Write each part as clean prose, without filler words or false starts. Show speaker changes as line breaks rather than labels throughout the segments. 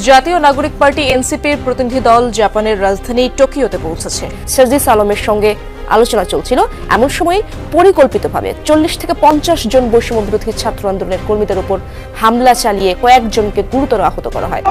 জাতীয় নাগরিক পার্টি এনসিপির প্রতিনিধি দল জাপানের রাজধানী টোকিওতে পৌঁছেছে। সাজিস আলমের সঙ্গে আলোচনা চলছিল। এমন সময় পরিকল্পিতভাবে 40 থেকে 50 জন বৈষম্য বিরোধী ছাত্র আন্দোলনের কর্মীদের উপর হামলা চালিয়ে কয়েকজনকে গুরুতর আহত করা হয়।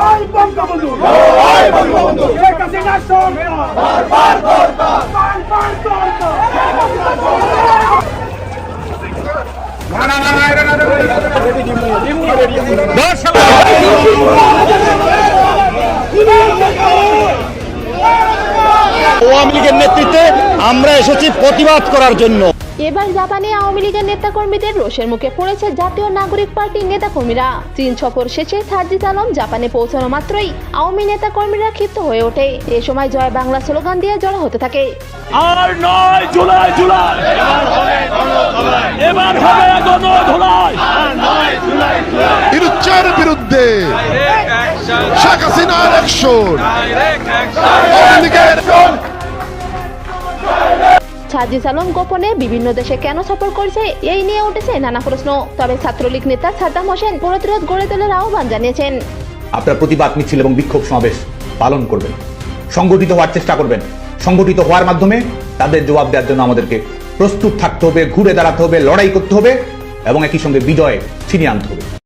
আওয়ামী লীগের নেতৃত্বে আমরা এসেছি প্রতিবাদ করার জন্য।
এবার জাপানে আওয়ামী লীগের নেতাকর্মীদের রোষের মুখে পড়েছে জাতীয় নাগরিক পার্টির নেতাকর্মীরা। চীন সফর শেষে সাজিদ আলম জাপানে পৌঁছানো মাত্রই আওয়ামী নেতাকর্মীরা ক্ষিপ্ত হয়ে ওঠে। এ সময় জয় বাংলা স্লোগান দিয়ে জড়ো হতে থাকে।
আর নয় জুলাই জুলাই, এবার হবে গণধোলাই।
ইরুচ্চার বিরুদ্ধে শেখ হাসিনার অ্যাকশন, আওয়ামী লীগের
সাজিদ আলম গোপনে বিভিন্ন দেশে কেন সফর করছে এই নিয়ে উঠেছে নানা প্রশ্ন। তবে ছাত্রলীগ নেতা সাদ্দাম হোসেন প্রতিরোধ গড়ে তোলার আহ্বান জানিয়েছেন।
আপনারা প্রতিবাদ মিছিল এবং বিক্ষোভ সমাবেশ পালন করবেন, সংগঠিত হওয়ার চেষ্টা করবেন। সংগঠিত হওয়ার মাধ্যমে তাদের জবাব দেওয়ার জন্য আমাদেরকে প্রস্তুত থাকতে হবে, ঘুরে দাঁড়াতে হবে, লড়াই করতে হবে এবং একই সঙ্গে বিজয় ছিনিয়ে আনতে হবে।